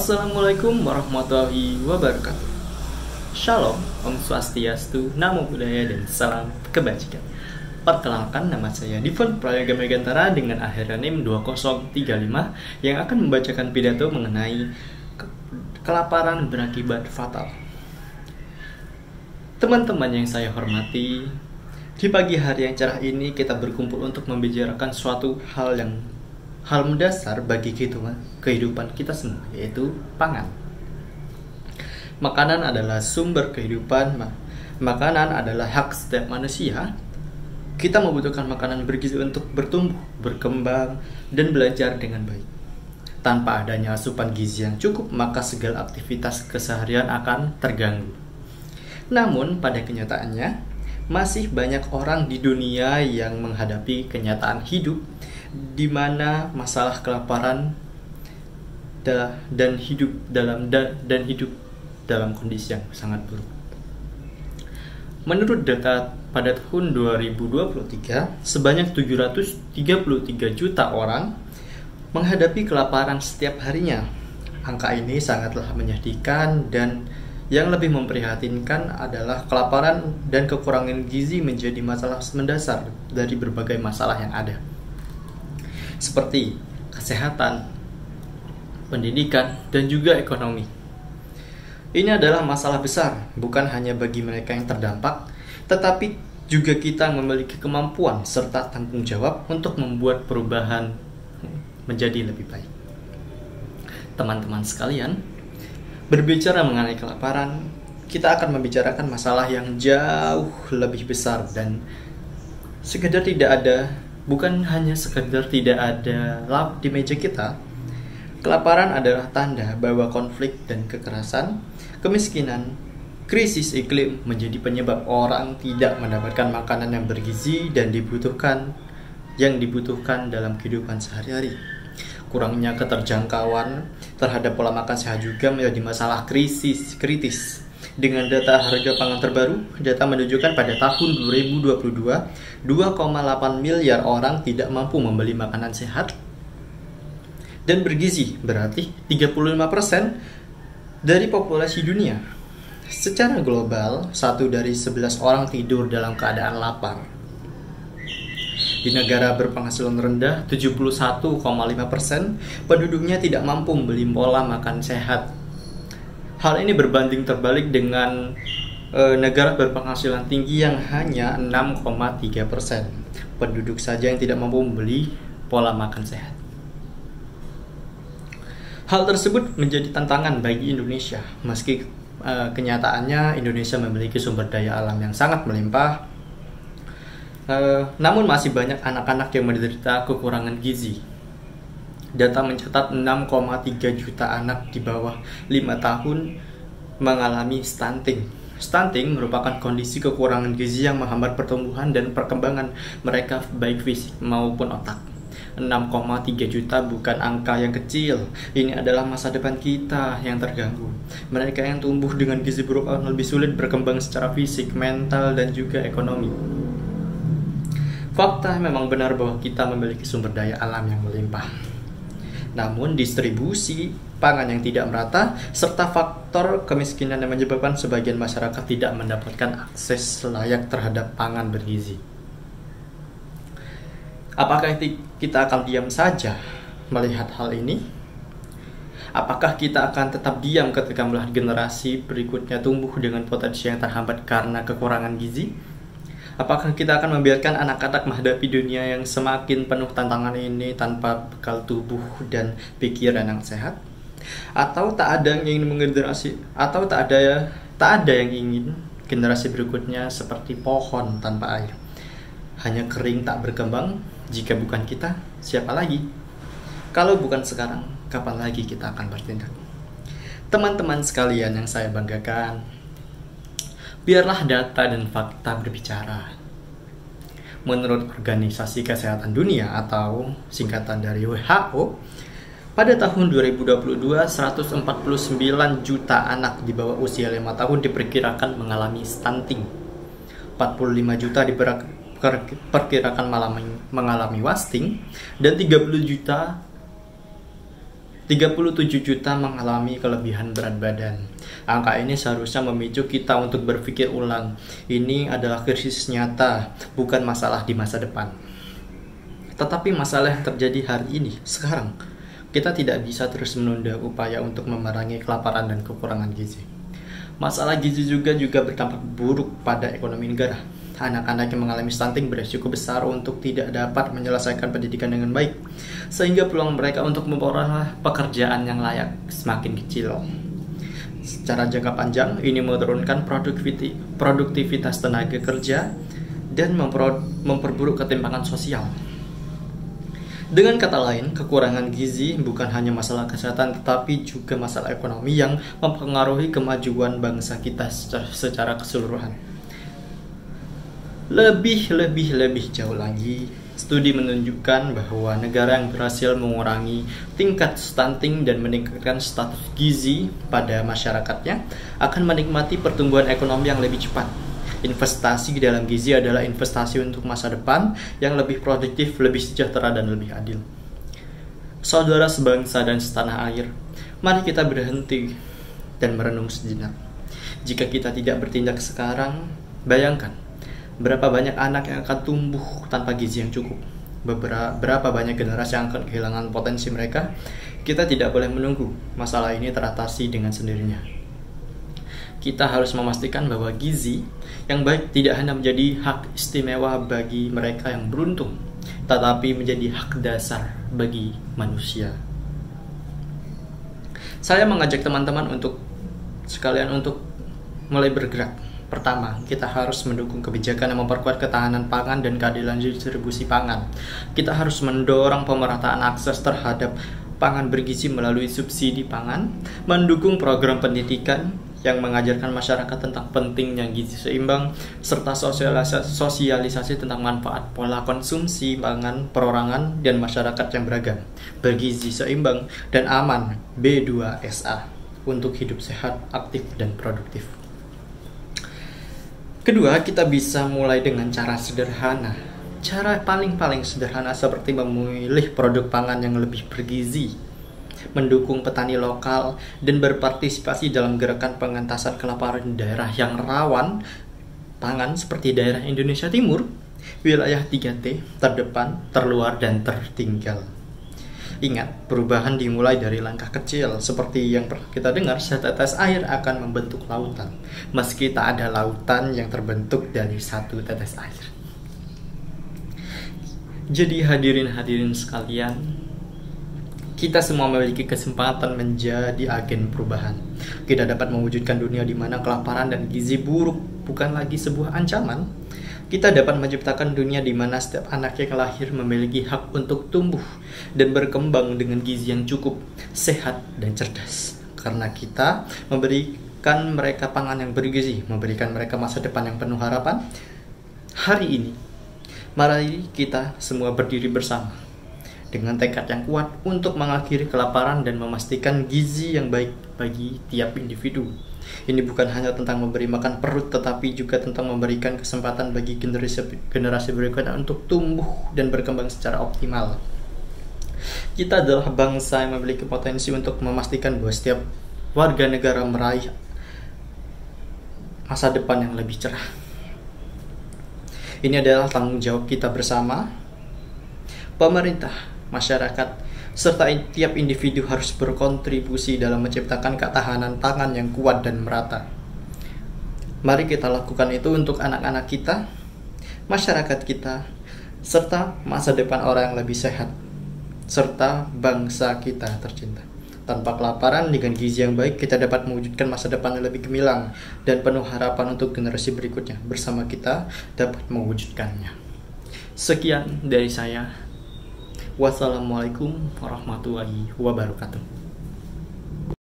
Assalamualaikum warahmatullahi wabarakatuh. Shalom, Om Swastiastu, Namo Buddhaya, dan salam kebajikan. Perkenalkan, nama saya Divon Prayoga Megantara dengan akhiran NIM 2035 yang akan membacakan pidato mengenai kelaparan berakibat fatal. Teman-teman yang saya hormati, di pagi hari yang cerah ini kita berkumpul untuk membicarakan suatu hal mendasar bagi kehidupan kita semua, yaitu pangan. Makanan adalah sumber kehidupan. Makanan adalah hak setiap manusia. Kita membutuhkan makanan bergizi untuk bertumbuh, berkembang, dan belajar dengan baik. Tanpa adanya asupan gizi yang cukup, maka segala aktivitas keseharian akan terganggu. Namun pada kenyataannya, masih banyak orang di dunia yang menghadapi kenyataan hidup di mana masalah kelaparan dan hidup dalam kondisi yang sangat buruk. Menurut data pada tahun 2023, sebanyak 733 juta orang menghadapi kelaparan setiap harinya. Angka ini sangatlah menyedihkan, dan yang lebih memprihatinkan adalah kelaparan dan kekurangan gizi menjadi masalah mendasar dari berbagai masalah yang ada, seperti kesehatan, pendidikan, dan juga ekonomi. Ini adalah masalah besar, bukan hanya bagi mereka yang terdampak, tetapi juga kita memiliki kemampuan serta tanggung jawab untuk membuat perubahan menjadi lebih baik. Teman-teman sekalian, berbicara mengenai kelaparan, kita akan membicarakan masalah yang jauh lebih besar dan bukan hanya sekedar tidak ada lauk di meja kita. Kelaparan adalah tanda bahwa konflik dan kekerasan, kemiskinan, krisis iklim menjadi penyebab orang tidak mendapatkan makanan yang bergizi dan dibutuhkan dalam kehidupan sehari-hari. Kurangnya keterjangkauan terhadap pola makan sehat juga menjadi masalah kritis. Dengan data harga pangan terbaru, data menunjukkan pada tahun 2022, 2,8 miliar orang tidak mampu membeli makanan sehat dan bergizi, berarti 35% dari populasi dunia. Secara global, 1 dari 11 orang tidur dalam keadaan lapar. Di negara berpenghasilan rendah, 71,5% penduduknya tidak mampu membeli pola makan sehat. Hal ini berbanding terbalik dengan negara berpenghasilan tinggi yang hanya 6,3% penduduk saja yang tidak mampu membeli pola makan sehat. Hal tersebut menjadi tantangan bagi Indonesia, meski kenyataannya Indonesia memiliki sumber daya alam yang sangat melimpah. Namun masih banyak anak-anak yang menderita kekurangan gizi. Data mencatat 6,3 juta anak di bawah 5 tahun mengalami stunting. Stunting merupakan kondisi kekurangan gizi yang menghambat pertumbuhan dan perkembangan mereka baik fisik maupun otak. 6,3 juta bukan angka yang kecil. Ini adalah masa depan kita yang terganggu. Mereka yang tumbuh dengan gizi buruk akan lebih sulit berkembang secara fisik, mental, dan juga ekonomi. Fakta memang benar bahwa kita memiliki sumber daya alam yang melimpah. Namun distribusi pangan yang tidak merata serta faktor kemiskinan yang menyebabkan sebagian masyarakat tidak mendapatkan akses layak terhadap pangan bergizi. Apakah kita akan diam saja melihat hal ini? Apakah kita akan tetap diam ketika melihat generasi berikutnya tumbuh dengan potensi yang terhambat karena kekurangan gizi? Apakah kita akan membiarkan anak-anak menghadapi dunia yang semakin penuh tantangan ini tanpa bekal tubuh dan pikiran yang sehat? Atau tak ada yang ingin generasi berikutnya seperti pohon tanpa air, hanya kering tak berkembang? Jika bukan kita, siapa lagi? Kalau bukan sekarang, kapan lagi kita akan bertindak? Teman-teman sekalian yang saya banggakan, biarlah data dan fakta berbicara. Menurut Organisasi Kesehatan Dunia atau singkatan dari WHO, pada tahun 2022, 149 juta anak di bawah usia 5 tahun diperkirakan mengalami stunting. 45 juta diperkirakan mengalami wasting, dan 30 juta 37 juta mengalami kelebihan berat badan. Angka ini seharusnya memicu kita untuk berpikir ulang. Ini adalah krisis nyata, bukan masalah di masa depan. Tetapi masalah yang terjadi hari ini, sekarang, kita tidak bisa terus menunda upaya untuk memerangi kelaparan dan kekurangan gizi. Masalah gizi juga berdampak buruk pada ekonomi negara. Anak-anak yang mengalami stunting beresiko besar untuk tidak dapat menyelesaikan pendidikan dengan baik, sehingga peluang mereka untuk memperoleh pekerjaan yang layak semakin kecil. Secara jangka panjang, ini menurunkan produktivitas tenaga kerja dan memperburuk ketimpangan sosial. Dengan kata lain, kekurangan gizi bukan hanya masalah kesehatan, tetapi juga masalah ekonomi yang mempengaruhi kemajuan bangsa kita secara keseluruhan. Lebih jauh lagi, studi menunjukkan bahwa negara yang berhasil mengurangi tingkat stunting dan meningkatkan status gizi pada masyarakatnya akan menikmati pertumbuhan ekonomi yang lebih cepat. Investasi di dalam gizi adalah investasi untuk masa depan yang lebih produktif, lebih sejahtera, dan lebih adil. Saudara sebangsa dan setanah air, mari kita berhenti dan merenung sejenak. Jika kita tidak bertindak sekarang, bayangkan berapa banyak anak yang akan tumbuh tanpa gizi yang cukup. Berapa banyak generasi yang akan kehilangan potensi mereka. Kita tidak boleh menunggu masalah ini teratasi dengan sendirinya. Kita harus memastikan bahwa gizi yang baik tidak hanya menjadi hak istimewa bagi mereka yang beruntung, tetapi menjadi hak dasar bagi manusia. Saya mengajak teman-teman untuk mulai bergerak. Pertama, kita harus mendukung kebijakan yang memperkuat ketahanan pangan dan keadilan distribusi pangan. Kita harus mendorong pemerataan akses terhadap pangan bergizi melalui subsidi pangan, mendukung program pendidikan yang mengajarkan masyarakat tentang pentingnya gizi seimbang, serta sosialisasi tentang manfaat pola konsumsi pangan perorangan dan masyarakat yang beragam, bergizi seimbang dan aman B2SA untuk hidup sehat, aktif, dan produktif. Kedua, kita bisa mulai dengan cara sederhana. Cara paling sederhana seperti memilih produk pangan yang lebih bergizi, mendukung petani lokal, dan berpartisipasi dalam gerakan pengentasan kelaparan di daerah yang rawan pangan seperti daerah Indonesia Timur, wilayah 3T, terdepan, terluar, dan tertinggal. Ingat, perubahan dimulai dari langkah kecil. Seperti yang pernah kita dengar, setetes air akan membentuk lautan, meski tak ada lautan yang terbentuk dari satu tetes air. Jadi hadirin sekalian, kita semua memiliki kesempatan menjadi agen perubahan. Kita dapat mewujudkan dunia di mana kelaparan dan gizi buruk bukan lagi sebuah ancaman. Kita dapat menciptakan dunia di mana setiap anak yang lahir memiliki hak untuk tumbuh dan berkembang dengan gizi yang cukup, sehat, dan cerdas. Karena kita memberikan mereka pangan yang bergizi, memberikan mereka masa depan yang penuh harapan. Hari ini, mari kita semua berdiri bersama dengan tekad yang kuat untuk mengakhiri kelaparan dan memastikan gizi yang baik bagi tiap individu. Ini bukan hanya tentang memberi makan perut, tetapi juga tentang memberikan kesempatan bagi generasi berikutnya untuk tumbuh dan berkembang secara optimal. Kita adalah bangsa yang memiliki potensi untuk memastikan bahwa setiap warga negara meraih masa depan yang lebih cerah. Ini adalah tanggung jawab kita bersama, pemerintah, masyarakat, serta tiap individu harus berkontribusi dalam menciptakan ketahanan pangan yang kuat dan merata. Mari kita lakukan itu untuk anak-anak kita, masyarakat kita, serta masa depan orang yang lebih sehat, serta bangsa kita tercinta. Tanpa kelaparan, dengan gizi yang baik, kita dapat mewujudkan masa depan yang lebih gemilang dan penuh harapan untuk generasi berikutnya. Bersama kita dapat mewujudkannya. Sekian dari saya. Wassalamualaikum warahmatullahi wabarakatuh.